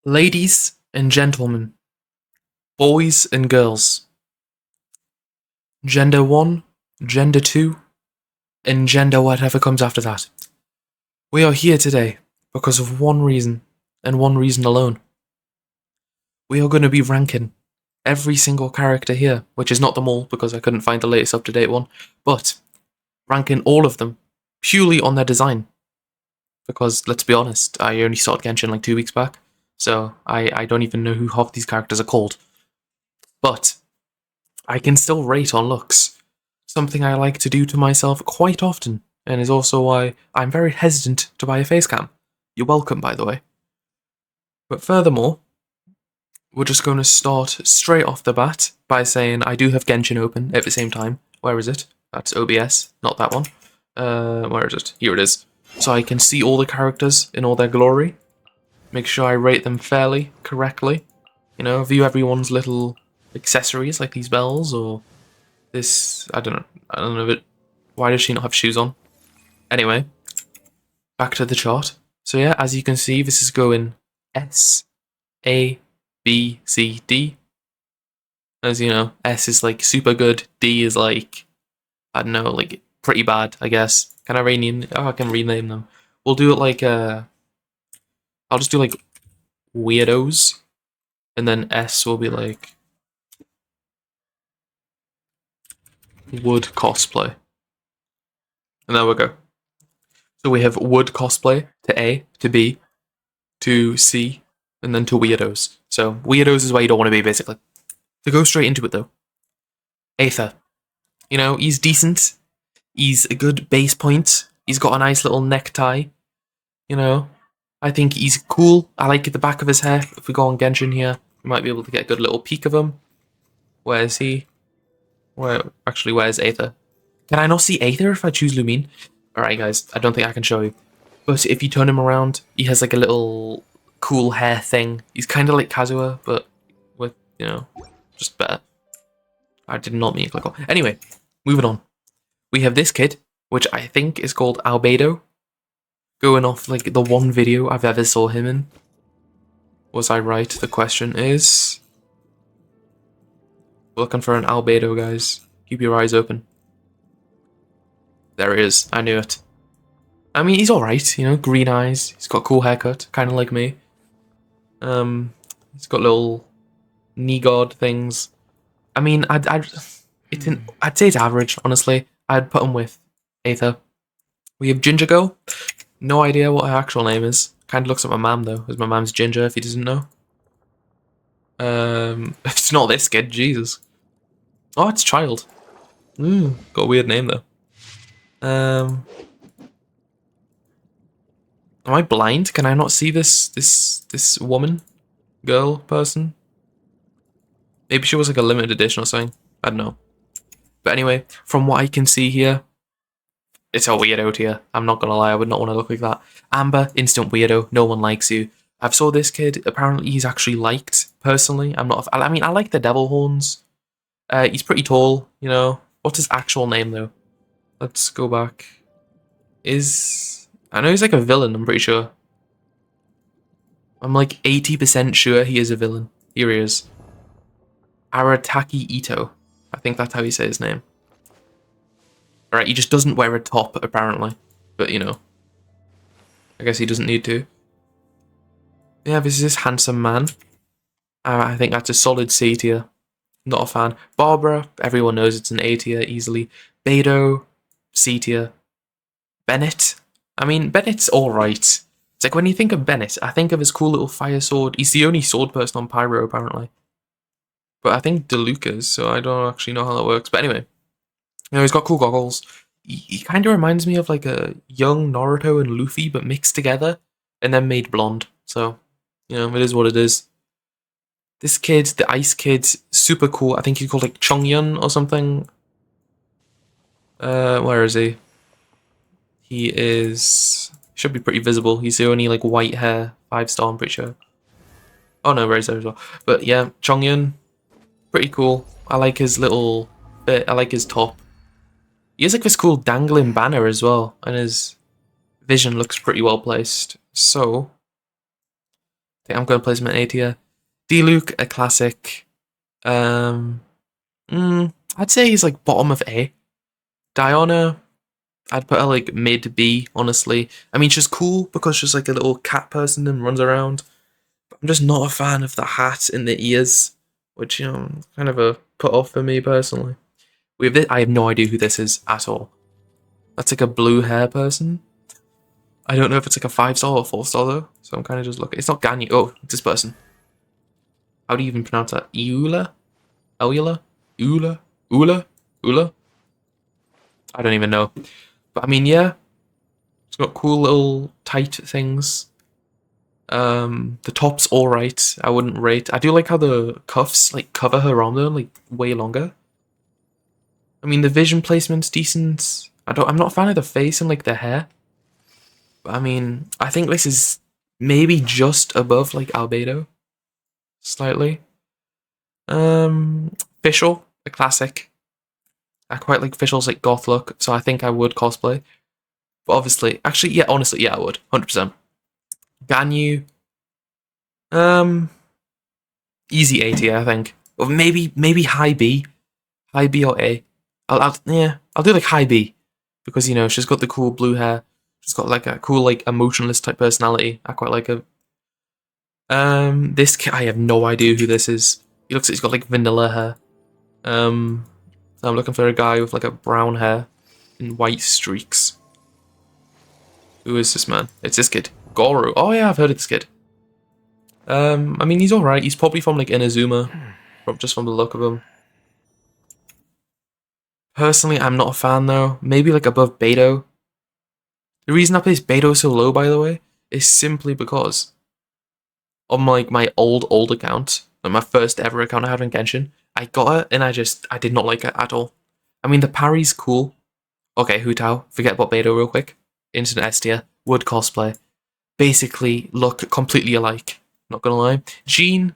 Ladies and gentlemen, boys and girls, gender 1, gender 2, and gender whatever comes after that. We are here today because of one reason, and one reason alone. We are going to be ranking every single character here, which is not them all because I couldn't find the latest up-to-date one, but ranking all of them purely on their design. Because, let's be honest, I only started Genshin like 2 weeks back, so I don't even know who half these characters are called. But I can still rate on looks, something I like to do to myself quite often, and is also why I'm very hesitant to buy a face cam. You're welcome, by the way. But furthermore, we're just going to start straight off the bat by saying I do have Genshin open at the same time. Where is it? That's OBS, not that one. Where is it? Here it is. So I can see all the characters in all their glory. Make sure I rate them fairly, correctly. You know, view everyone's little accessories like these bells or this. I don't know. But why does she not have shoes on? Anyway, back to the chart. So yeah, as you can see, this is going S, A, B, C, D. As you know, S is like super good. D is like, I don't know, like pretty bad, I guess. Can I rename? Oh, I can rename them. We'll do it like I'll just do like weirdos, and then S will be like wood cosplay. And there we go. So we have wood cosplay to A, to B, to C, and then to weirdos. So weirdos is where you don't want to be, basically. To go straight into it, though. Aether. You know, he's decent. He's a good base point. He's got a nice little necktie. You know, I think he's cool. I like the back of his hair. If we go on Genshin here, we might be able to get a good little peek of him. Where is he? Where's Aether? Can I not see Aether if I choose Lumine? Alright, guys, I don't think I can show you. But if you turn him around, he has like a little cool hair thing. He's kind of like Kazuha, but with, you know, just better. I did not mean to click on. Anyway, moving on. We have this kid, which I think is called Albedo. Going off like the one video I've ever saw him in. Was I right? The question is... Looking for an Albedo, guys. Keep your eyes open. There he is. I knew it. I mean, he's alright, you know, green eyes. He's got a cool haircut, kind of like me. He's got little knee guard things. I mean, I'd say it's average, honestly. I'd put him with Aether. We have Ginger Girl. No idea what her actual name is. Kind of looks like my mum, though, because my mum's Ginger, if he doesn't know. It's not this kid, Jesus. Oh, it's Child. Got a weird name, though. Am I blind? Can I not see this woman? Girl? Person? Maybe she was like a limited edition or something. I don't know. But anyway, from what I can see here, it's a weirdo tier. I'm not gonna lie, I would not want to look like that. Amber, instant weirdo. No one likes you. I've saw this kid. Apparently he's actually liked, personally. I mean, I like the devil horns. He's pretty tall, you know. What's his actual name, though? Let's go back. I know he's like a villain, I'm pretty sure. I'm like 80% sure he is a villain. Here he is. Arataki Ito. I think that's how you say his name. Alright, he just doesn't wear a top, apparently. But, you know. I guess he doesn't need to. Yeah, this is this handsome man. I think that's a solid C tier. Not a fan. Barbara, everyone knows it's an A tier, easily. Beidou, C tier. Bennett. I mean, Bennett's alright. It's like when you think of Bennett, I think of his cool little fire sword. He's the only sword person on Pyro, apparently. But I think DeLuca's, so I don't actually know how that works. But anyway, you know, he's got cool goggles. He kind of reminds me of like a young Naruto and Luffy, but mixed together and then made blonde. So, you know, it is what it is. This kid, the ice kid, super cool. I think he's called like Chongyun or something. Where is he? Should be pretty visible. He's the only like white hair 5-star, I'm pretty sure. Oh no, Ray's there as well. But yeah, Chongyun, pretty cool. I like his little bit. I like his top. He has like this cool dangling banner as well, and his vision looks pretty well placed. So think I'm going to place him in A tier. D-Luke, a classic. I'd say he's like bottom of A. Diana, I'd put her like mid B, honestly. I mean, she's cool because she's like a little cat person and runs around. But I'm just not a fan of the hat and the ears, which, you know, kind of a put off for me personally. We have this, I have no idea who this is at all. That's like a blue hair person. I don't know if it's like a 5-star or 4-star though, so I'm kind of just looking. It's not Ganyu. Oh, it's this person. How do you even pronounce that? Eula? Elula? Eula? Ula? Ula? I don't even know. But I mean, yeah. It's got cool little tight things. The top's alright. I wouldn't rate. I do like how the cuffs like cover her arm though, like way longer. I mean, the vision placement's decent. I'm not a fan of the face and like the hair. But I mean, I think this is maybe just above like Albedo. Slightly. Fischl, a classic. I quite like Fischl's like goth look, so I think I would cosplay. But obviously, actually, yeah, honestly, yeah, I would, 100%. Ganyu, easy A tier, I think, or maybe high B or A. I'll do like high B, because you know she's got the cool blue hair. She's got like a cool like emotionless type personality. I quite like her. This kid, I have no idea who this is. He looks like he's got like vanilla hair. I'm looking for a guy with like a brown hair and white streaks. Who is this man? It's this kid. Goro. Oh yeah, I've heard of this kid. I mean, he's alright. He's probably from like Inazuma, just from the look of him. Personally, I'm not a fan though. Maybe like above Beto. The reason I place Beto so low, by the way, is simply because on like my old account, like my first ever account I had in Genshin, I got it and I did not like it at all. I mean, the parry's cool. Okay, Hu Tao, forget about Beto real quick. Instant S tier, would cosplay. Basically, look completely alike. Not gonna lie. Jean.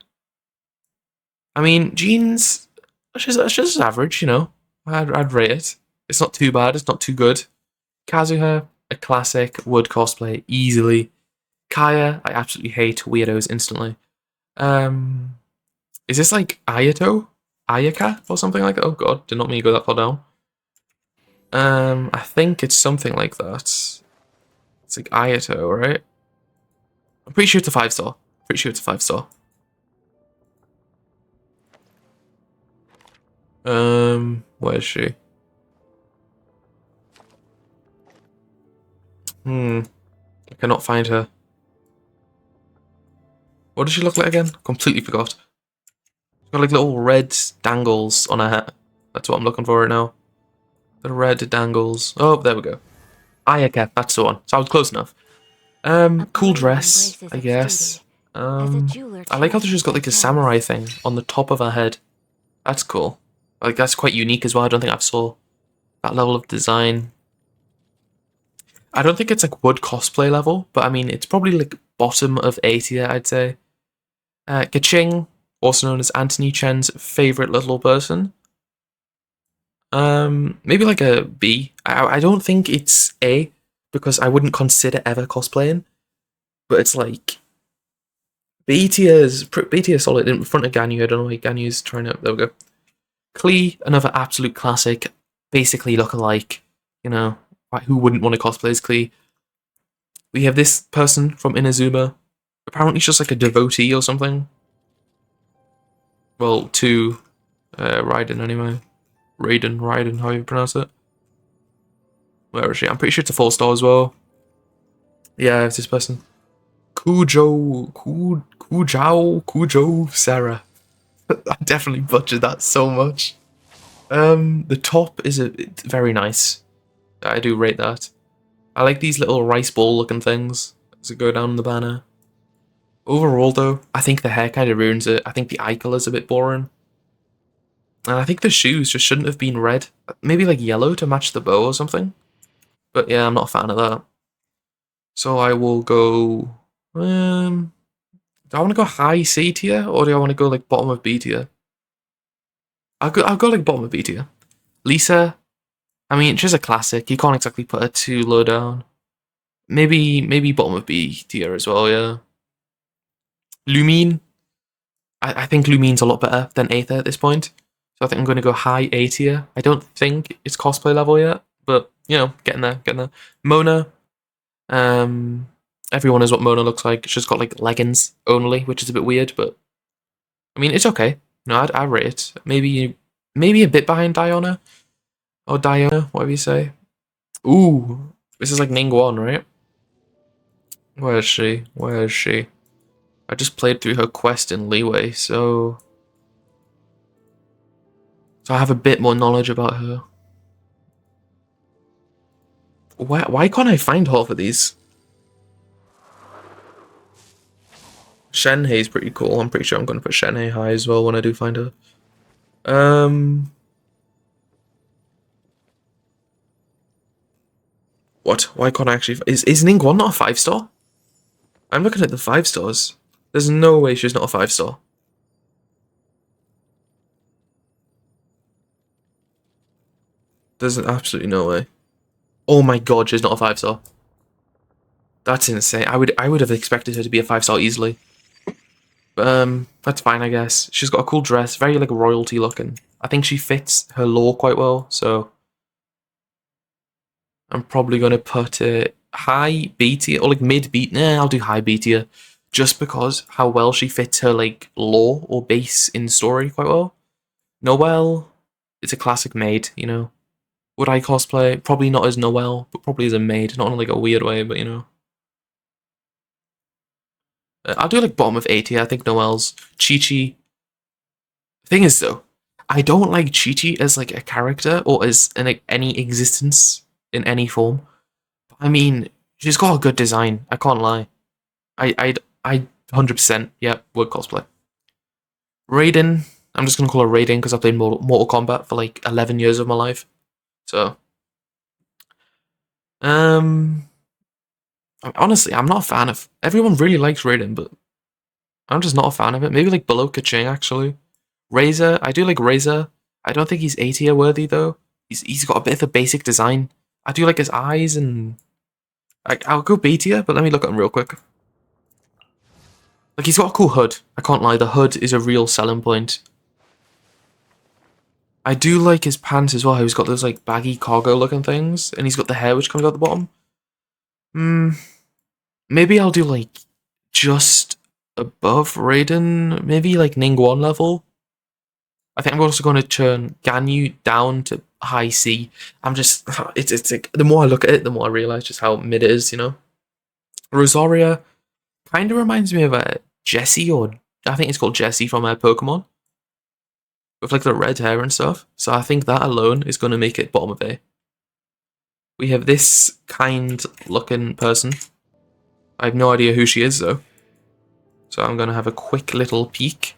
I mean, Jean's she's average, you know. I'd rate it. It's not too bad. It's not too good. Kazuha, a classic, would cosplay easily. Kaya, I absolutely hate weirdos instantly. Is this like Ayato? Ayaka or something like that? Oh god, did not mean to go that far down. I think it's something like that. It's like Ayato, right? I'm pretty sure it's a 5-star. Pretty sure it's a 5-star. Where is she? I cannot find her. What does she look like again? Completely forgot. She's got like little red dangles on her hat. That's what I'm looking for right now. The red dangles. Oh, there we go. Ayaka, that's the one. So I was close enough. Cool dress, I guess. I like how she's got like a samurai thing on the top of her head. That's cool. Like that's quite unique as well. I don't think I've saw that level of design. I don't think it's like wood cosplay level, but I mean it's probably like bottom of A tier, I'd say. Kaching, also known as Anthony Chen's favorite little person. Maybe like a B. I don't think it's A because I wouldn't consider ever cosplaying, but it's like B tier solid in front of Ganyu. I don't know why Ganyu's trying to. There we go. Klee, another absolute classic, basically look alike. You know, who wouldn't want to cosplay as Klee? We have this person from Inazuma. Apparently, she's just like a devotee or something. Well, to Raiden anyway. Raiden, how you pronounce it? Where is she? I'm pretty sure it's a 4-star as well. Yeah, it's this person. Kujo Sarah. I definitely butchered that so much. The top is very nice. I do rate that. I like these little rice ball looking things as it go down the banner. Overall though, I think the hair kind of ruins it. I think the eye color's a bit boring. And I think the shoes just shouldn't have been red. Maybe like yellow to match the bow or something. But yeah, I'm not a fan of that. So I will go... do I want to go high C tier or do I want to go like bottom of B tier? I'll go like bottom of B tier. Lisa, I mean, she's a classic. You can't exactly put her too low down. Maybe bottom of B tier as well, yeah. Lumine, I think Lumine's a lot better than Aether at this point. So I think I'm going to go high A tier. I don't think it's cosplay level yet, but, you know, getting there. Mona, everyone knows what Mona looks like. She's got, like, leggings only, which is a bit weird, but, I mean, it's okay. No, I rate it. Maybe a bit behind Diona, or Diana, whatever you say. Ooh, this is like Ningguang, right? Where is she? I just played through her quest in Leeway, so I have a bit more knowledge about her. Why can't I find half of these? Shenhei's pretty cool. I'm pretty sure I'm going to put Shenhei high as well when I do find her. What? Why can't I actually... Is Ningguang not a 5-star? I'm looking at the 5 stars. There's no way she's not a 5-star. There's absolutely no way. Oh my god, she's not a 5-star. That's insane. I would have expected her to be a 5-star easily. But, that's fine, I guess. She's got a cool dress, very like royalty looking. I think she fits her lore quite well, so I'm probably gonna put it high B tier or like mid B. Nah, I'll do high B tier, just because how well she fits her like lore or base in story quite well. Noelle, it's a classic maid, you know. Would I cosplay? Probably not as Noelle, but probably as a maid, not in like a weird way, but you know. I'll do like bottom of A tier. I think Noelle's Chi-Chi. Thing is though, I don't like Chi-Chi as like a character or as like any existence in any form. I mean, she's got a good design. I can't lie. I 100%. Yeah, would cosplay. Raiden. I'm just gonna call her Raiden because I played Mortal Kombat for like 11 years of my life. So, honestly, I'm not a fan of. Everyone really likes Raiden, but I'm just not a fan of it. Maybe like below Kaching actually. Razor, I do like Razor. I don't think he's A tier worthy though. He's got a bit of a basic design. I do like his eyes and I'll go B tier, but let me look at him real quick. Like he's got a cool hood. I can't lie, the hood is a real selling point. I do like his pants as well. How he's got those like baggy cargo looking things, and he's got the hair which comes out the bottom. Maybe I'll do like just above Raiden. Maybe like Ningguang level. I think I'm also going to turn Ganyu down to high C. It's like, the more I look at it, the more I realize just how mid it is, you know? Rosaria kind of reminds me of Jessie, or I think it's called Jessie from Pokemon. With like the red hair and stuff. So I think that alone is going to make it bottom of A. We have this kind looking person. I have no idea who she is though. So I'm going to have a quick little peek.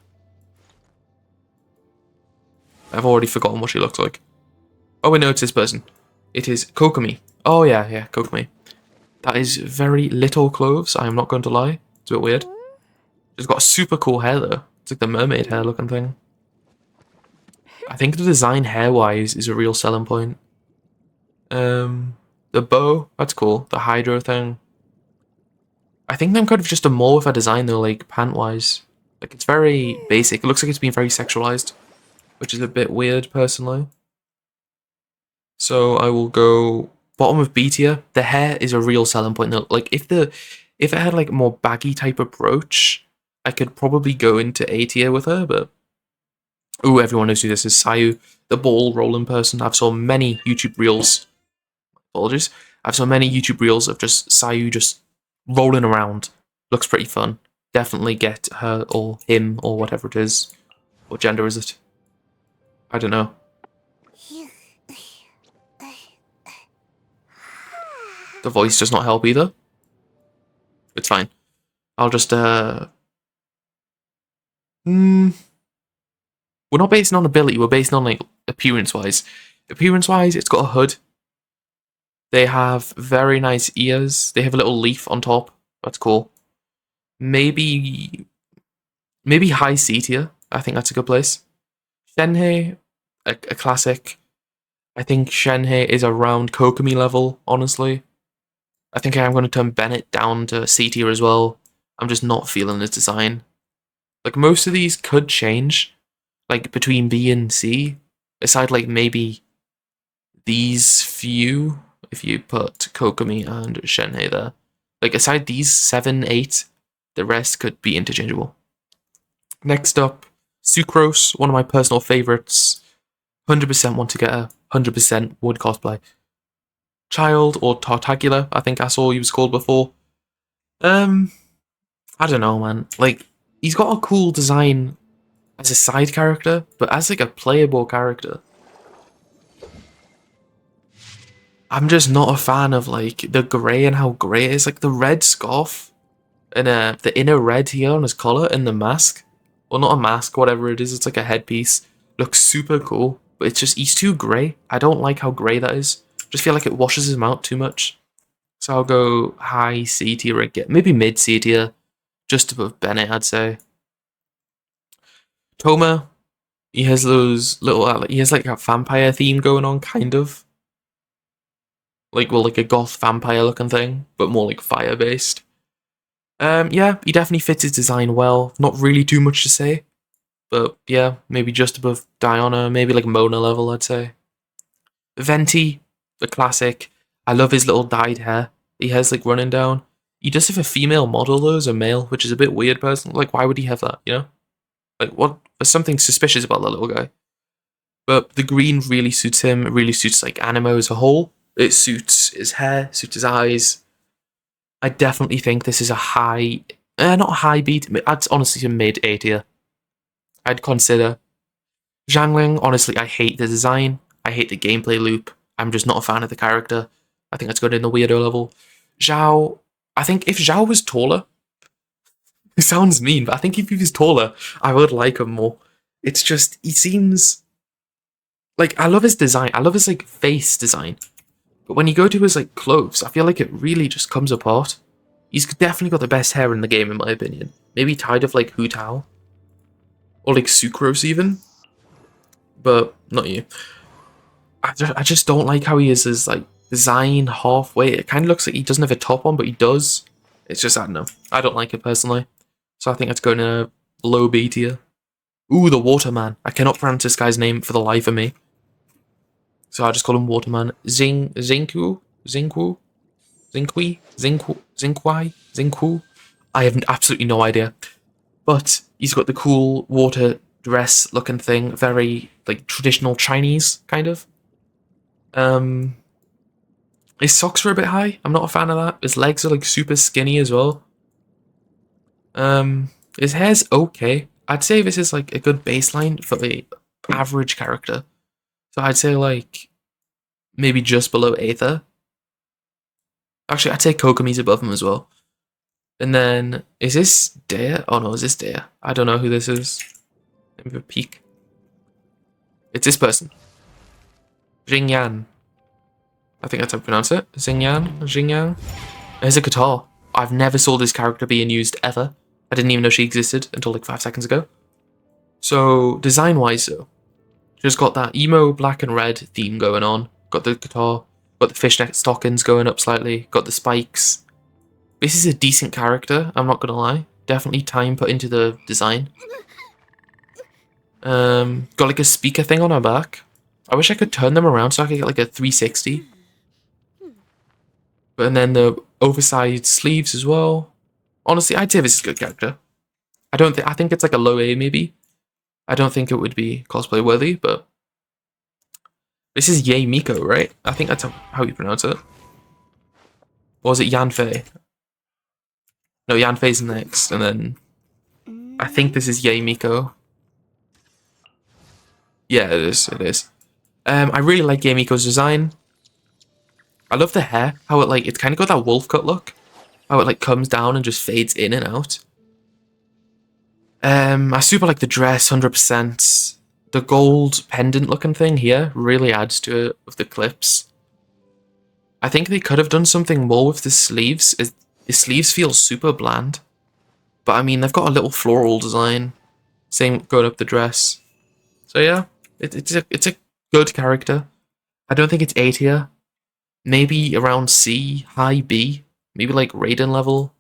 I've already forgotten what she looks like. Oh, wait, no, it's this person. It is Kokomi. Oh, yeah, Kokomi. That is very little clothes, I am not going to lie. It's a bit weird. She's got super cool hair, though. It's like the mermaid hair looking thing. I think the design hair-wise is a real selling point. The bow, that's cool. The Hydro thing. I think I'm kind of just a more with a design, though, like, pant-wise. Like, it's very basic. It looks like it's being very sexualized, which is a bit weird, personally. So I will go bottom of B tier. The hair is a real selling point though. Like if it had like more baggy type approach, I could probably go into A tier with her, but ooh, everyone knows who this is. Sayu, the ball rolling person. I've saw many YouTube reels. Apologies. I've saw many YouTube reels of just Sayu just rolling around. Looks pretty fun. Definitely get her or him or whatever it is. What gender is it? I don't know. The voice does not help either. It's fine. I'll just, we're not basing on ability, we're basing on, like, appearance-wise. Appearance-wise, it's got a hood. They have very nice ears. They have a little leaf on top. That's cool. Maybe high C tier. I think that's a good place. Shenhei, a classic. I think Shenhei is around Kokomi level, honestly. I think I'm going to turn Bennett down to C tier as well. I'm just not feeling his design. Like, most of these could change, like, between B and C, aside, like, maybe these few, if you put Kokomi and Shenhei there. Like, aside these 7, 8, the rest could be interchangeable. Next up, Sucrose, one of my personal favorites. 100% want to get a 100% would cosplay. Child, or Tartagula, I think I saw he was called before. I don't know, man. Like, he's got a cool design as a side character, but as like a playable character, I'm just not a fan of like the grey and how grey it is. Like the red scarf and the inner red here on his collar and the mask. Well, not a mask, whatever it is. It's like a headpiece. Looks super cool, but it's just he's too grey. I don't like how grey that is. Just feel like it washes him out too much. So I'll go high C tier again, maybe mid C tier, just above Bennett, I'd say. Toma, he has those little, he has like a vampire theme going on, kind of. Like, well, like a goth vampire looking thing, but more like fire based. Yeah, he definitely fits his design well. Not really too much to say, but yeah, maybe just above Diana, maybe like Mona level, I'd say. Venti, the classic. I love his little dyed hair. He has like running down. He does have a female model though as a male, which is a bit weird personally. Like, why would he have that, you know? Like, what? There's something suspicious about that little guy. But the green really suits him. It really suits like Animo as a whole. It suits his hair, suits his eyes. I definitely think this is a high, not a high beat. I'd honestly a mid A tier. I'd consider. Zhangling, honestly, I hate the design. I hate the gameplay loop. I'm just not a fan of the character. I think that's good in the weirdo level. Zhao, I think if Zhao was taller, it sounds mean, but I think if he was taller, I would like him more. It's just, he seems, like, I love his design. I love his, like, face design. But when you go to his, like, clothes, I feel like it really just comes apart. He's definitely got the best hair in the game, in my opinion. Maybe tied of, like, Hu Tao. Or, like, Sucrose, even. But, not you. I just don't like how he is his, like, design halfway. It kind of looks like he doesn't have a top on, but he does. It's just, I don't know. I don't like it, personally. So I think it's going to low B tier. Ooh, the Waterman. I cannot pronounce this guy's name for the life of me. So I just call him Waterman. Zinku? I have absolutely no idea. But he's got the cool water dress looking thing. Very, like, traditional Chinese, kind of. His socks are a bit high. I'm not a fan of that. His legs are, like, super skinny as well. His hair's okay. I'd say this is, like, a good baseline for the average character. So I'd say, like, maybe just below Aether. Actually, I'd say Kokomi's above him as well. And then, is this Dea? Oh no, is this Dea? I don't know who this is. Let me have a peek. It's this person. Jingyan. I think that's how you pronounce it. Jingyan. There's a guitar. I've never saw this character being used ever. I didn't even know she existed until like 5 seconds ago. So, design-wise though, just got that emo black and red theme going on. Got the guitar, got the fishnet stockings going up slightly, got the spikes. This is a decent character, I'm not gonna lie. Definitely time put into the design. Got like a speaker thing on her back. I wish I could turn them around so I could get like a 360. And then the oversized sleeves as well. Honestly, I'd say this is a good character. I think it's like a low A maybe. I don't think it would be cosplay worthy, but this is Ye Miko, right? I think that's how you pronounce it. Or was it Yanfei? No, Yanfei's next, and then I think this is Ye Miko. Yeah, it is. It is. I really like Ye Miko's design. I love the hair. How it like it's kind of got that wolf cut look. How it like comes down and just fades in and out. I super like the dress, 100%. The gold pendant looking thing here really adds to it with the clips. I think they could have done something more with the sleeves. The sleeves feel super bland. But I mean, they've got a little floral design. Same going up the dress. So yeah, it's a good character. I don't think it's A tier. Maybe around C, high B. Maybe like Raiden level.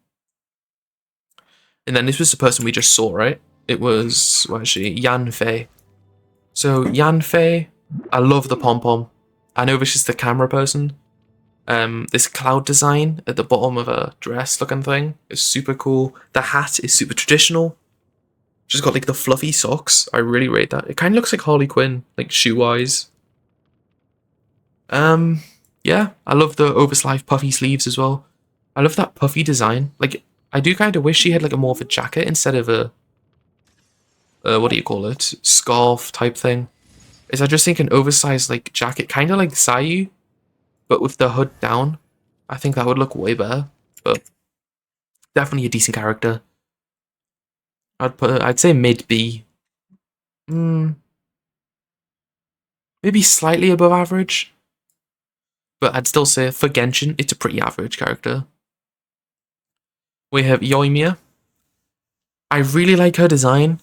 And then this was the person we just saw, right? it was, what is she? Yan Fei. So Yan Fei, I love the pom-pom. I know this is the camera person. This cloud design at the bottom of a dress looking thing is super cool. The hat is super traditional. She's got like the fluffy socks. I really rate that. It kind of looks like Harley Quinn, like shoe-wise. Yeah, I love the oversized puffy sleeves as well. I love that puffy design. Like, I do kind of wish she had like a more of a jacket instead of a, what do you call it? Scarf type thing. I just think an oversized like jacket, kind of like Sayu, but with the hood down. I think that would look way better. But definitely a decent character. I'd say mid B. Maybe slightly above average. But I'd still say for Genshin, it's a pretty average character. We have Yoimiya. I really like her design.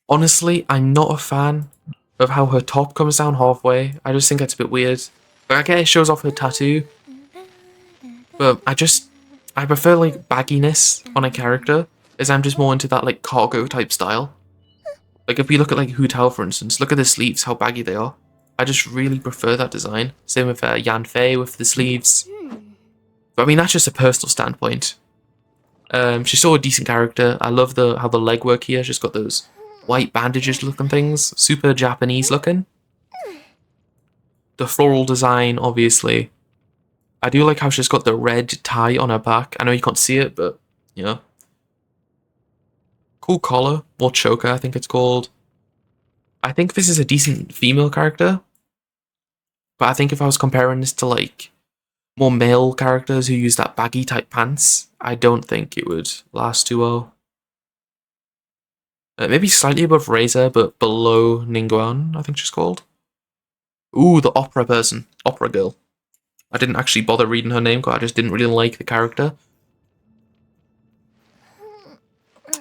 Honestly, I'm not a fan of how her top comes down halfway. I just think it's a bit weird. But I get it shows off her tattoo. But I prefer like bagginess on a character, as I'm just more into that like cargo type style. Like if we look at like Hu Tao for instance, look at the sleeves, how baggy they are. I just really prefer that design. Same with Yan Fei with the sleeves. But I mean, that's just a personal standpoint. She's still a decent character. I love how the legwork here. She's got those white bandages looking things. Super Japanese looking. The floral design, obviously. I do like how she's got the red tie on her back. I know you can't see it, but, you know. Cool collar, or choker, I think it's called. I think this is a decent female character. But I think if I was comparing this to, like, more male characters who use that baggy type pants, I don't think it would last too well. Maybe slightly above Razor, but below Ningguang, I think she's called. Ooh, the opera person. Opera girl. I didn't actually bother reading her name, because I just didn't really like the character.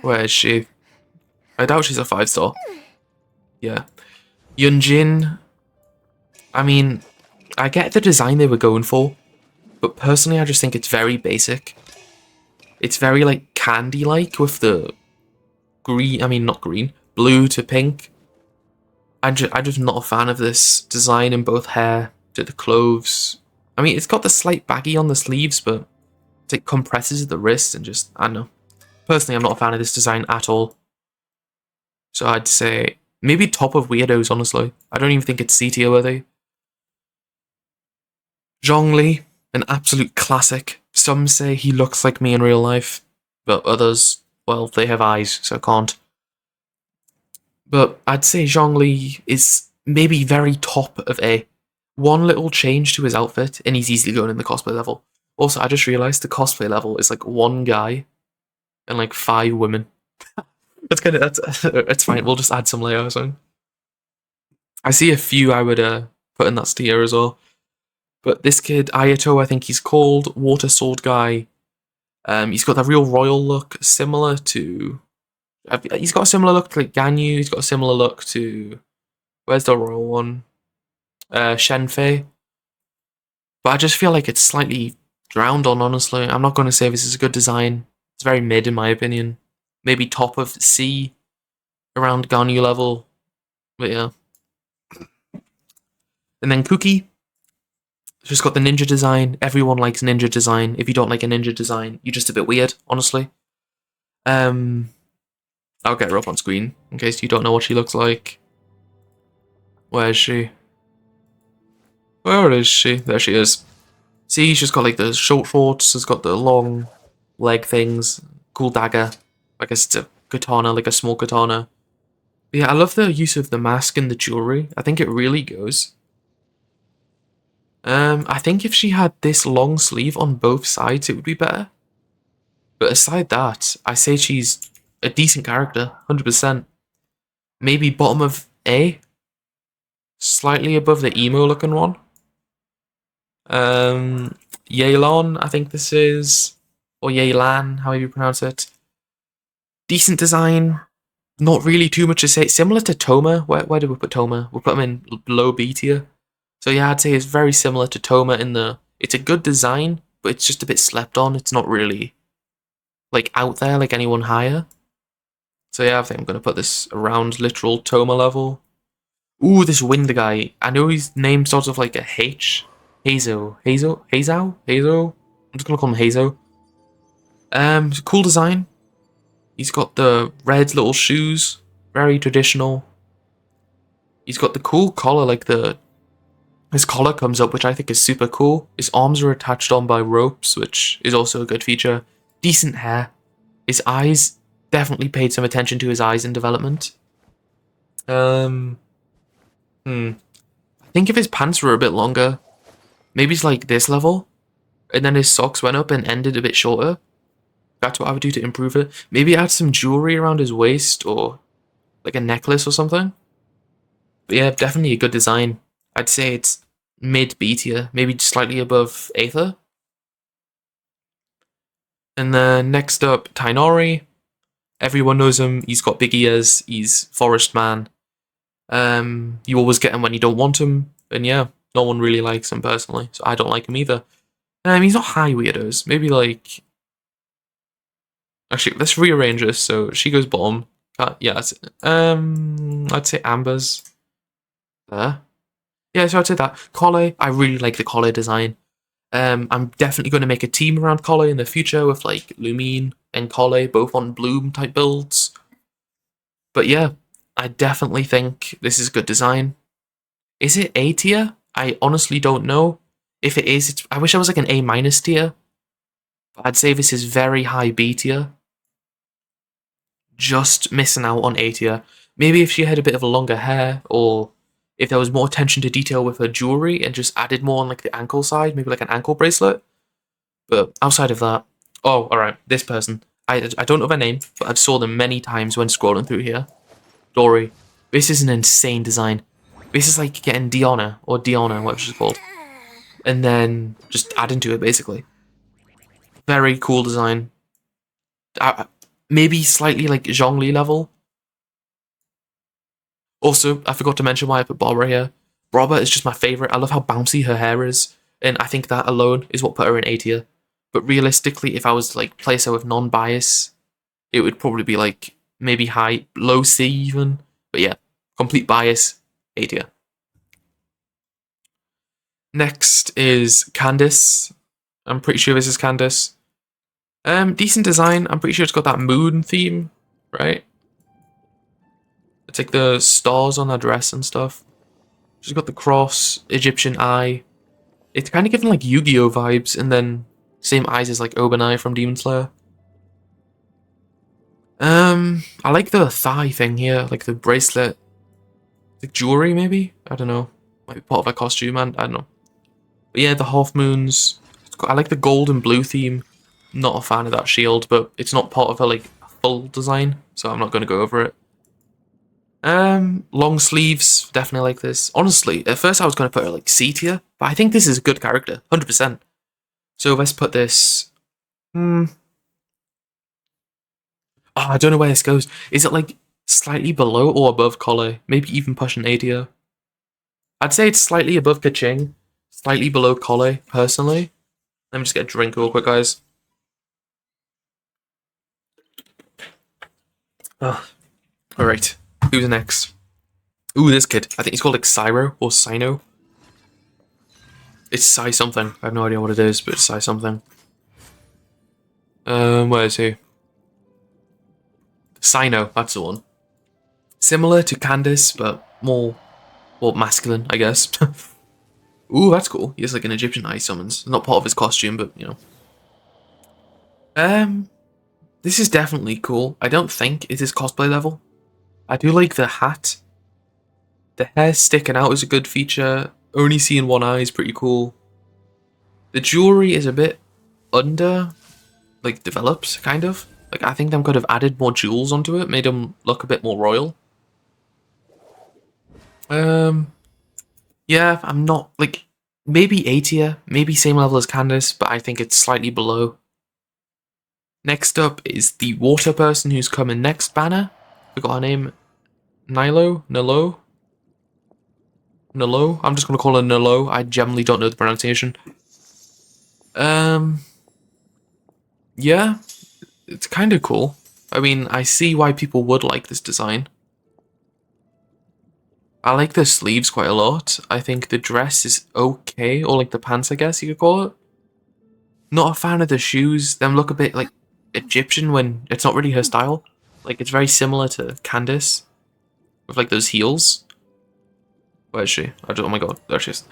Where is she? I doubt she's a 5-star. Yeah. Yunjin. I mean, I get the design they were going for, but personally I just think it's very basic. It's very like candy-like with the green, I mean not green, blue to pink. I'm just not a fan of this design in both hair to the clothes. I mean, it's got the slight baggy on the sleeves, but it compresses at the wrist and just, I don't know. Personally, I'm not a fan of this design at all. So I'd say maybe top of weirdos, honestly. I don't even think it's C-tier worthy. Zhongli, an absolute classic. Some say he looks like me in real life, but others, well, they have eyes, so can't. But I'd say Zhongli is maybe very top of A. One little change to his outfit, and he's easily going in the cosplay level. Also, I just realised the cosplay level is like one guy and like 5 women. It's fine. We'll just add some layers on. I see a few I would put in that tier as well. But this kid, Ayato, I think he's called, Water Sword guy. He's got that real royal look, similar to... He's got a similar look to like Ganyu. He's got a similar look to... Where's the royal one? Shenfei. But I just feel like it's slightly drowned on, honestly. I'm not going to say this is a good design. It's very mid, in my opinion. Maybe top of C, around Ganyu level. But yeah. And then Kuki. She's got the ninja design. Everyone likes ninja design. If you don't like a ninja design, you're just a bit weird, honestly. I'll get her up on screen, in case you don't know what she looks like. Where is she? Where is she? There she is. See, she's got like the short shorts, she's got the long leg things, cool dagger. I guess it's a katana, like a small katana. But yeah, I love the use of the mask and the jewelry. I think it really goes. I think if she had this long sleeve on both sides, it would be better. But aside that, I say she's a decent character, 100%. Maybe bottom of A? Slightly above the emo-looking one. Yelan, I think this is. Or Yelan, however you pronounce it. Decent design. Not really too much to say. Similar to Toma. Where did we put Toma? We'll put him in low B tier. So yeah, I'd say it's very similar to Toma in the... It's a good design, but it's just a bit slept on. It's not really, like, out there like anyone higher. So yeah, I think I'm going to put this around literal Toma level. Ooh, this wind guy. I know his name starts with like a H. Hazo. Hazo? Hazo? Hazo? I'm just going to call him Hazo. Cool design. He's got the red little shoes. Very traditional. He's got the cool collar, like his collar comes up, which I think is super cool. His arms are attached on by ropes, which is also a good feature. Decent hair. His eyes, definitely paid some attention to his eyes in development. I think if his pants were a bit longer, maybe it's like this level, and then his socks went up and ended a bit shorter. That's what I would do to improve it. Maybe add some jewelry around his waist, or like a necklace or something. But yeah, definitely a good design. I'd say it's mid B tier, maybe slightly above Aether. And then next up, Tainori. Everyone knows him. He's got big ears. He's Forest Man. You always get him when you don't want him. And yeah, no one really likes him personally, so I don't like him either. He's not high weirdos. Maybe like... Actually, let's rearrange this so she goes bottom. Yeah, I'd say Amber's there. Yeah, so I'd say that. Collie, I really like the collie design. I'm definitely going to make a team around Collie in the future with like Lumine and Collie, both on Bloom type builds. But yeah, I definitely think this is good design. Is it A tier? I honestly don't know. If it is, I wish I was like an A- tier. But I'd say this is very high B tier. Just missing out on A tier. Maybe if she had a bit of a longer hair, or if there was more attention to detail with her jewelry and just added more on like the ankle side, maybe like an ankle bracelet. But outside of that, oh, alright, this person. I don't know their name, but I've saw them many times when scrolling through here. Dory. This is an insane design. This is like getting Diana, or Diana, whatever she's called. And then just adding to it, basically. Very cool design. Maybe slightly like Zhongli level. Also, I forgot to mention why I put Barbara here. Barbara is just my favourite. I love how bouncy her hair is. And I think that alone is what put her in A tier. But realistically, if I was to like place her with non-bias, it would probably be like maybe high, low C even. But yeah, complete bias, A tier. Next is Candice. I'm pretty sure this is Candice. Decent design. I'm pretty sure it's got that moon theme, right? It's like the stars on her dress and stuff. She's got the cross, Egyptian eye. It's kind of giving like Yu-Gi-Oh vibes, and then same eyes as like Obanai from Demon Slayer. I like the thigh thing here, like the bracelet. Like jewelry, maybe? I don't know. Might be part of a costume, and I don't know. But yeah, the half moons. I like the gold and blue theme. Not a fan of that shield, but it's not part of a like full design, so I'm not going to go over it. Long sleeves, definitely like this. Honestly, at first I was going to put her like C tier, but I think this is a good character, 100%. So let's put this... Oh, I don't know where this goes. Is it like slightly below or above Collie? Maybe even pushing A tier? I'd say it's slightly above Kaching, slightly below Collie, personally. Let me just get a drink real quick, guys. Oh, alright. Who's next? Ooh, this kid. I think he's called like Cyro or Sino. It's Psy something. I have no idea what it is, but it's Psy something. Where is he? Sino, that's the one. Similar to Candice, but more masculine, I guess. Ooh, that's cool. He has like an Egyptian eye summons. Not part of his costume, but you know. This is definitely cool. I don't think it is cosplay level. I do like the hat. The hair sticking out is a good feature. Only seeing one eye is pretty cool. The jewelry is a bit under, like, developed, kind of. Like, I think them could have added more jewels onto it, made them look a bit more royal. Yeah, I'm not, like, maybe A tier, maybe same level as Candice, but I think it's slightly below. Next up is the water person who's coming next banner. Forgot her name. Nilo? Nilo? Nilo? I'm just gonna call her Nilo. I generally don't know the pronunciation. Yeah, it's kind of cool. I mean, I see why people would like this design. I like the sleeves quite a lot. I think the dress is okay, or like the pants, I guess you could call it. Not a fan of the shoes. Them look a bit like Egyptian when it's not really her style. Like, it's very similar to Candace with like those heels. Where is she? Oh my god, there she is.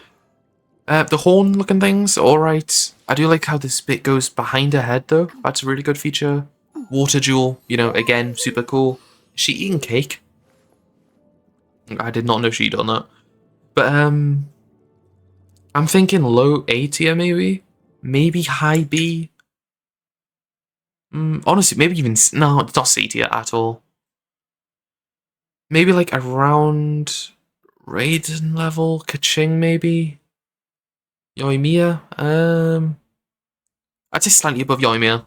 The horn looking things, alright. I do like how this bit goes behind her head though. That's a really good feature. Water jewel, you know, again, super cool. Is she eating cake? I did not know she'd done that. But, I'm thinking low A tier maybe? Maybe high B? Honestly, maybe even... No, it's not C tier at all. Maybe like around Raiden level? Kaching maybe? Yoimiya? I'd say slightly above Yoimiya.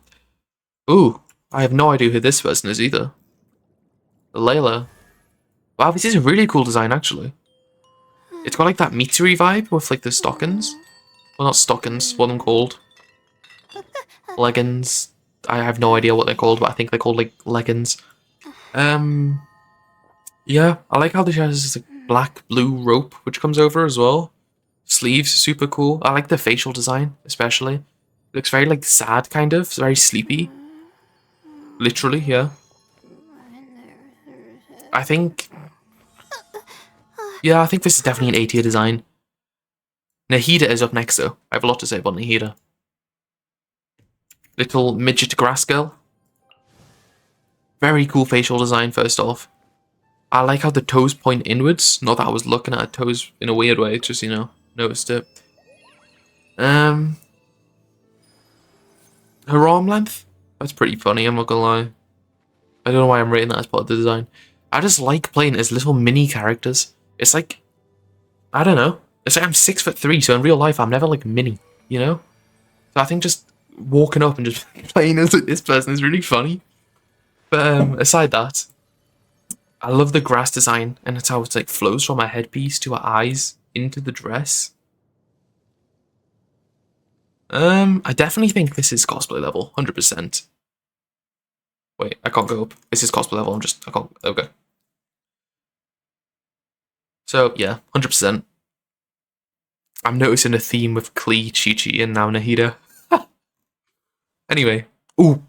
Ooh, I have no idea who this person is either. Layla. Wow, this is a really cool design actually. It's got like that metery vibe with like the stockings. Well, not stockings, what are them called? Leggings. I have no idea what they're called, but I think they're called like leggings. Yeah, I like how she has this like, black blue rope which comes over as well. Sleeves, super cool. I like the facial design, especially. It looks very like sad kind of, very sleepy. Literally, yeah. I think... Yeah, I think this is definitely an A tier design. Nahida is up next though. I have a lot to say about Nahida. Little midget grass girl. Very cool facial design first off. I like how the toes point inwards. Not that I was looking at her toes in a weird way, just, you know, noticed it. Her arm length? That's pretty funny, I'm not gonna lie. I don't know why I'm rating that as part of the design. I just like playing as little mini characters. It's like, I don't know. It's like I'm 6'3", so in real life I'm never like mini, you know? So I think just walking up and just playing as this person is really funny. But aside that, I love the grass design and it's how it like flows from her headpiece to her eyes into the dress. I definitely think this is cosplay level, 100%. Wait, I can't go up. This is cosplay level, I can't, okay. So, yeah, 100%. I'm noticing a theme with Klee, Chi-Chi, and now Nahida. Anyway, ooh.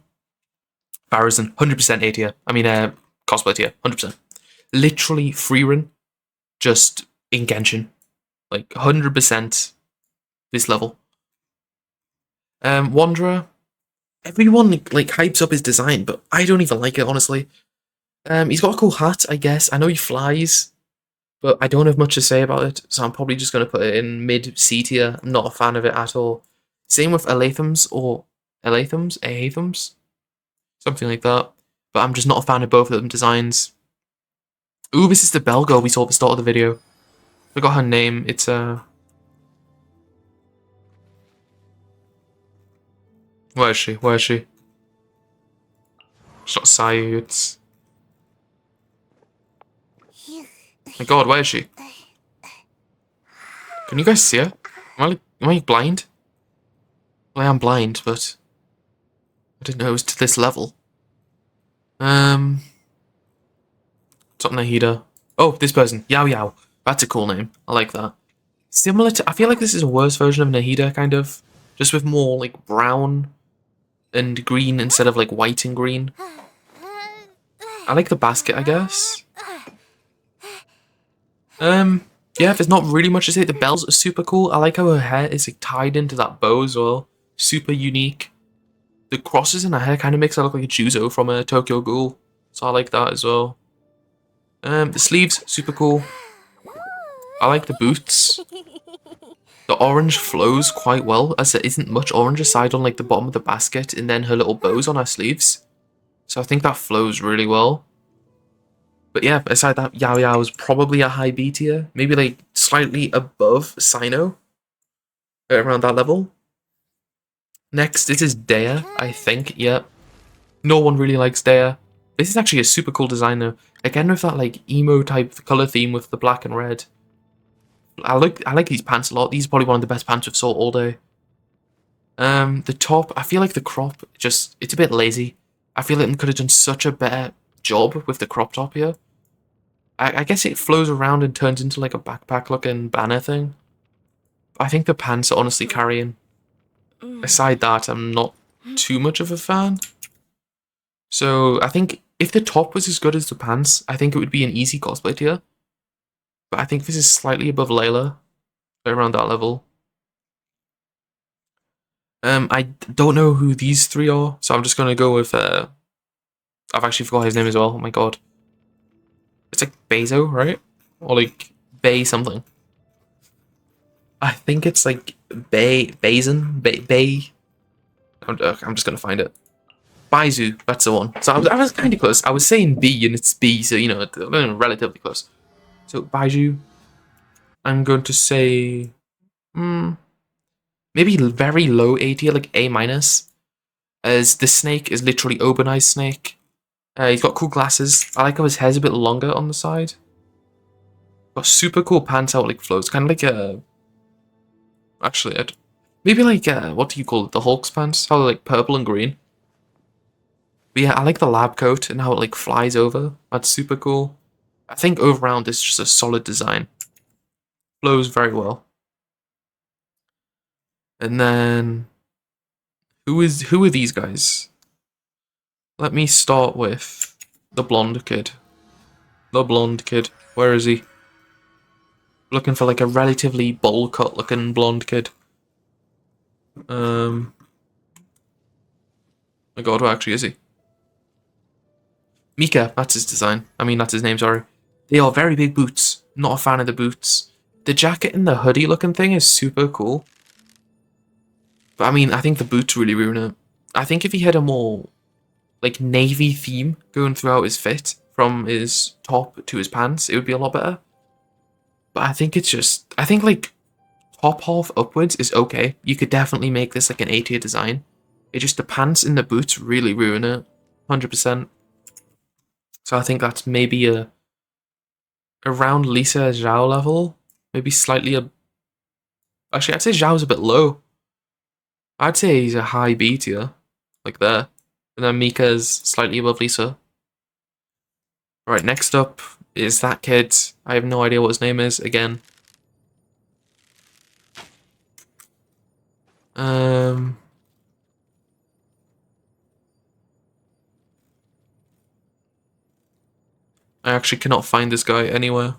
Barrison, 100% A tier. I mean, cosplay tier, 100%. Literally free run, just in Genshin. Like, 100% this level. Wanderer. Everyone, like, hypes up his design, but I don't even like it, honestly. He's got a cool hat, I guess. I know he flies, but I don't have much to say about it, so I'm probably just going to put it in mid-C tier. I'm not a fan of it at all. Same with Elathams, or Ahathams? Something like that. But I'm just not a fan of both of them designs. Ooh, this is the bell girl we saw at the start of the video. Forgot her name. It's Where is she? Where is she? It's not Sayu, it's... My god, where is she? Can you guys see her? Am I blind? Well, I am blind, but... I didn't know it was to this level. It's not Nahida. Oh, this person. Yao Yao. That's a cool name. I like that. Similar to... I feel like this is a worse version of Nahida, kind of. Just with more, like, brown and green instead of, like, white and green. I like the basket, I guess. Yeah, there's not really much to say. The bells are super cool. I like how her hair is, like, tied into that bow as well. Super unique. The crosses in her hair kind of makes her look like a Juzo from a Tokyo Ghoul. So I like that as well. The sleeves, super cool. I like the boots. The orange flows quite well, as there isn't much orange aside on like the bottom of the basket and then her little bows on her sleeves. So I think that flows really well. But yeah, aside that, Yao Yao is probably a high B tier. Maybe like slightly above Sino. Around that level. Next, this is Dea, I think, yeah. No one really likes Dea. This is actually a super cool design though. Again with that like emo type colour theme with the black and red. I like these pants a lot. These are probably one of the best pants we've saw all day. The top, I feel like the crop it's a bit lazy. I feel like they could have done such a better job with the crop top here. I guess it flows around and turns into like a backpack-looking banner thing. I think the pants are honestly carrying. Aside that, I'm not too much of a fan. So I think if the top was as good as the pants, I think it would be an easy cosplay tier. But I think this is slightly above Layla, around that level. I don't know who these three are, so I'm just gonna go with. I've actually forgot his name as well. Oh my god, it's like Bezo, right? Or like Bay something. I think it's like Bazin. I'm just gonna find it. Baizu, that's the one. So I was kind of close. I was saying B and it's B, so you know, relatively close. So Baizu, I'm going to say, maybe very low A tier, like A minus. As the snake is literally Obanai's snake. He's got cool glasses. I like how his hair's a bit longer on the side. Got super cool pants out like flows, kind of like a. Actually, maybe like what do you call it? The Hulk's pants, how they're like purple and green. But yeah, I like the lab coat and how it like flies over. That's super cool. I think overall it's just a solid design. Flows very well. And then who are these guys? Let me start with the blonde kid. The blonde kid. Where is he? Looking for like a relatively bowl cut looking blonde kid. My god, what actually is he? Mika, that's his design. I mean, that's his name, sorry. They are very big boots. Not a fan of the boots. The jacket and the hoodie looking thing is super cool. But I mean, I think the boots really ruin it. I think if he had a more like navy theme going throughout his fit, from his top to his pants, it would be a lot better. But I think it's just, I think like top half upwards is okay. You could definitely make this like an A tier design. It's just the pants and the boots really ruin it. 100%. So I think that's maybe around Lisa Zhao level. Maybe slightly actually, I'd say Zhao's a bit low. I'd say he's a high B tier. Like there. And then Mika's slightly above Lisa. Right, next up is that kid. I have no idea what his name is, again. I actually cannot find this guy anywhere.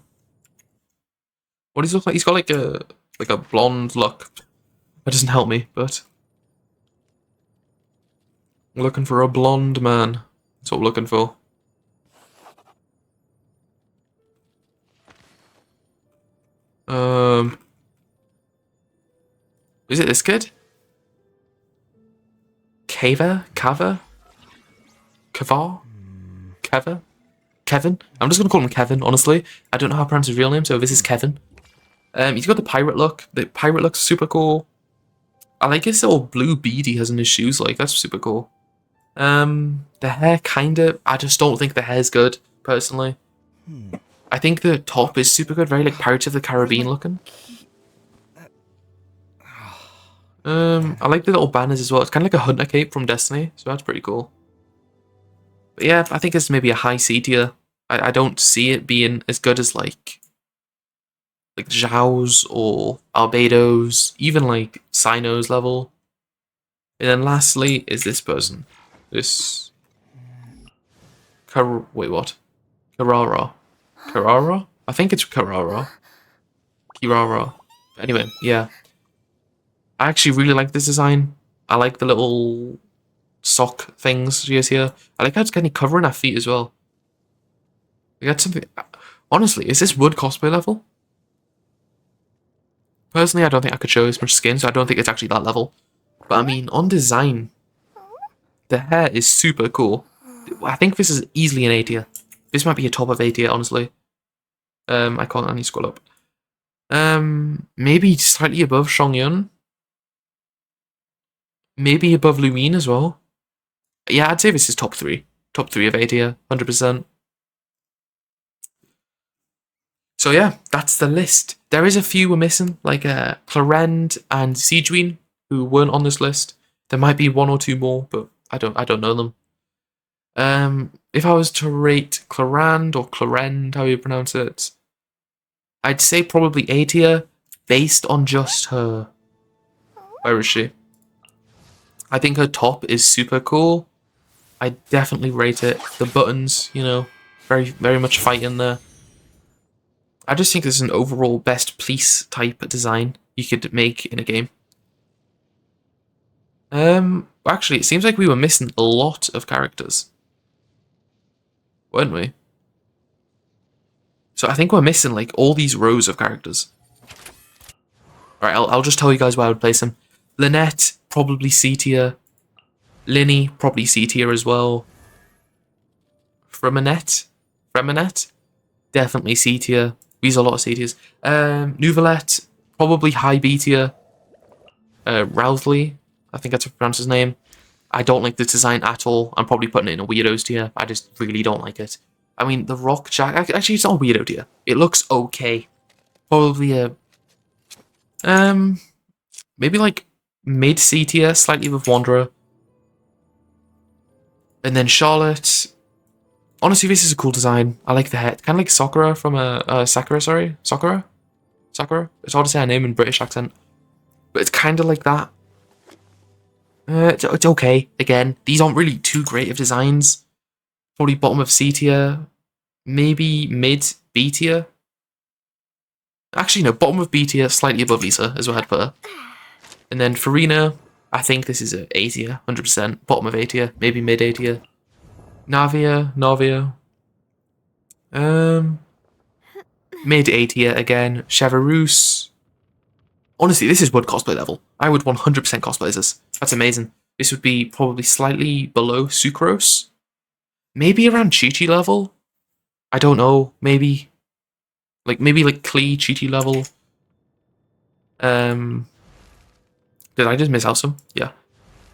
What does he look like? He's got like a blonde look. That doesn't help me, but we're looking for a blonde man. That's what we're looking for. Is it this kid? Kava? Kava? Kavar? Keva? Kevin? I'm just gonna call him Kevin, honestly. I don't know how to pronounce his real name, so this is Kevin. He's got the pirate look. The pirate looks super cool. I like his little blue bead he has in his shoes, like, that's super cool. The hair kinda, I just don't think the hair's good, personally. I think the top is super good, very like Pirates of the Caribbean looking. I like the little banners as well. It's kind of like a hunter cape from Destiny, so that's pretty cool. But yeah, I think it's maybe a high C tier. I don't see it being as good as like Zhao's or Albedo's, even like Sino's level. And then lastly is this person. This wait, what? Karara. Karara? I think it's Karara. Kirara. Anyway, yeah. I actually really like this design. I like the little sock things she has here. I like how it's kind of covering her feet as well. We got something. Honestly, is this wood cosplay level? Personally, I don't think I could show as much skin, so I don't think it's actually that level. But I mean, on design, the hair is super cool. I think this is easily an A tier. This might be a top of A tier, honestly. I need to scroll up. Maybe slightly above Shongyun. Maybe above Lumine as well. Yeah, I'd say this is top 3. Top 3 of A tier, 100%. So yeah, that's the list. There is a few we're missing, like Clarend and Siegewin, who weren't on this list. There might be 1 or 2 more, but I don't know them. If I was to rate Clarand or Clarend, how you pronounce it, I'd say probably A tier, based on just her. Where is she? I think her top is super cool. I definitely rate it. The buttons, you know, very much fight in there. I just think this is an overall best police type design you could make in a game. Actually, it seems like we were missing a lot of characters, weren't we? So I think we're missing like all these rows of characters. Alright, I'll just tell you guys where I would place them. Lynette, probably C tier. Linny, probably C tier as well. Fremonette, definitely C tier. We use a lot of C tiers. Nouvelette, probably high B tier. Rousley, I think that's how to pronounce his name. I don't like the design at all. I'm probably putting it in a weirdos tier. I just really don't like it. I mean, the Rock Jack, actually, it's not a weirdo tier. It looks okay. Probably a, maybe like mid C tier, slightly above Wanderer. And then Charlotte. Honestly, this is a cool design. I like the head. Kind of like Sakura from Sakura, sorry? Sakura? It's hard to say her name in British accent. But it's kind of like that. It's okay. Again, these aren't really too great of designs. Probably bottom of C tier. Maybe mid B tier. Actually, no, bottom of B tier, slightly above Lisa, is where I'd put her. And then Farina, I think this is a A tier, 100%. Bottom of A tier, maybe mid A tier. Navia. Mid A tier again. Chevreuse. Honestly, this is wood cosplay level. I would 100% cosplay this. That's amazing. This would be probably slightly below Sucrose. Maybe around Chi-Chi level? I don't know. Maybe like Klee Chi-Chi level. Did I just miss out some? Yeah.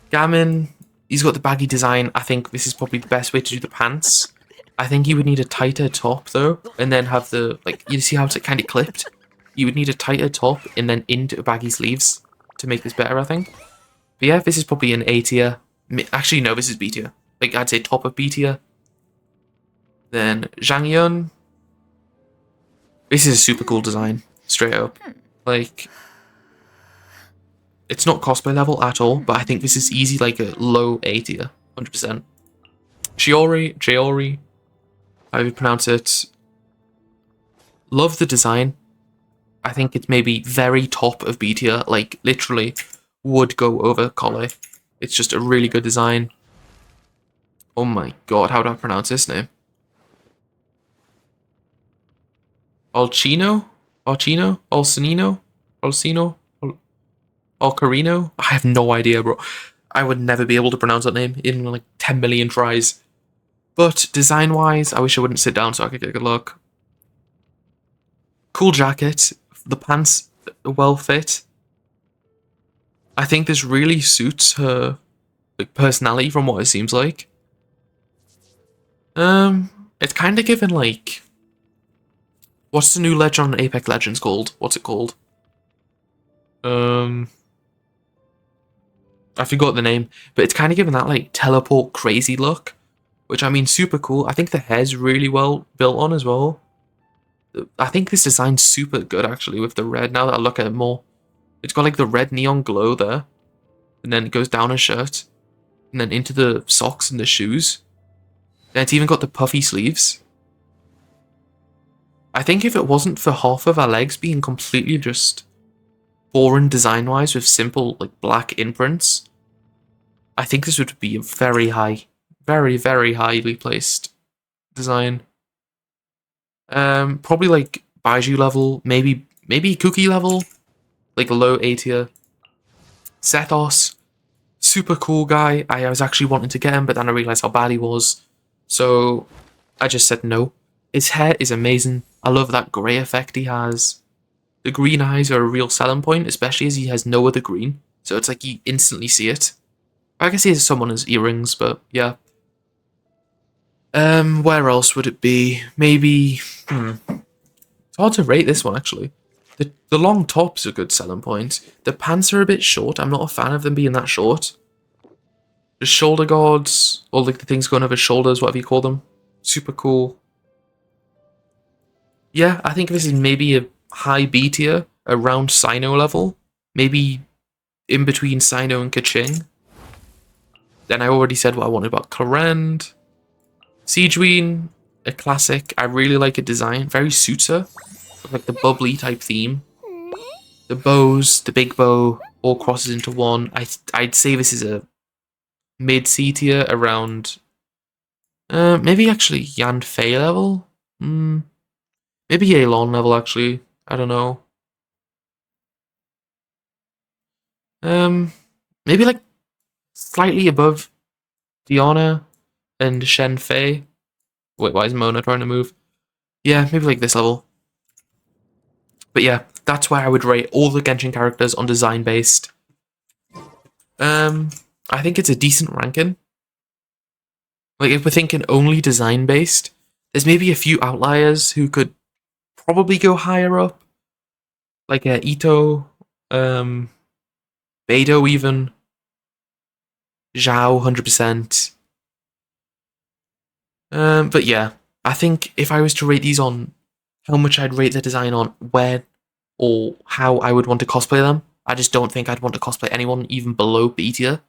Gammon, he's got the baggy design. I think this is probably the best way to do the pants. I think you would need a tighter top though, and then have the, like, you see how it's kind of clipped? You would need a tighter top and then into baggy sleeves to make this better, I think. But yeah, this is probably an A tier. Actually, no, this is B tier. Like, I'd say top of B tier. Then Zhang Yun. This is a super cool design, straight up. Like, it's not cosplay level at all, but I think this is easy, like a low A tier, 100%. Chiori, how you pronounce it. Love the design. I think it's maybe very top of B tier, like literally would go over Collei. It's just a really good design. Oh my god, how do I pronounce this name? Alcino? Alcino? Alcarino? I have no idea, bro. I would never be able to pronounce that name in like 10 million tries. But design-wise, I wish I wouldn't sit down so I could get a good look. Cool jacket. The pants are well fit. I think this really suits her like personality from what it seems like. It's kind of given like... What's the new legend on Apex Legends called? What's it called? I forgot the name, but it's kind of given that like teleport crazy look, which I mean super cool. I think the hair's really well built on as well. I think this design's super good actually with the red. Now that I look at it more, it's got like the red neon glow there, and then it goes down her shirt, and then into the socks and the shoes. And it's even got the puffy sleeves. I think if it wasn't for half of our legs being completely just boring design-wise with simple like black imprints, I think this would be a very high, very highly placed design. Probably like Baiju level, maybe Cookie level, like low A tier. Sethos, super cool guy. I was actually wanting to get him, but then I realized how bad he was, so I just said no. His hair is amazing. I love that grey effect he has. The green eyes are a real selling point, especially as he has no other green, so it's like you instantly see it. I guess he has some on his earrings, but yeah. Where else would it be? Maybe... It's hard to rate this one, actually. The long top's a good selling point. The pants are a bit short. I'm not a fan of them being that short. The shoulder guards, or like the things going over his shoulders, whatever you call them. Super cool. Yeah, I think this is maybe a high B tier, around Sino level. Maybe in between Sino and Kaching. Then I already said what I wanted about Clarend. Siegeween, a classic. I really like a design. Very suits her. Like the bubbly type theme. The bows, the big bow, all crosses into one. I'd say this is a mid C tier, around maybe actually Yan Fei level. Maybe Yelan level actually. I don't know. Maybe like slightly above Diana and Shen Fei. Wait, why is Mona trying to move? Yeah, maybe like this level. But yeah, that's where I would rate all the Genshin characters on design based. I think it's a decent ranking. Like, if we're thinking only design based, there's maybe a few outliers who could probably go higher up. Like Ito, Beidou even. Zhao, 100%. But yeah, I think if I was to rate these on how much I'd rate the design on where or how I would want to cosplay them, I just don't think I'd want to cosplay anyone even below B tier.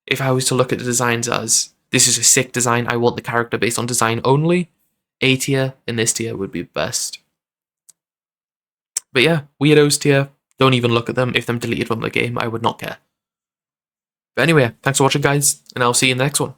If I was to look at the designs as, this is a sick design, I want the character based on design only, A tier and this tier would be best. But yeah, Weirdos tier, don't even look at them. If them deleted from the game, I would not care. But anyway, thanks for watching guys, and I'll see you in the next one.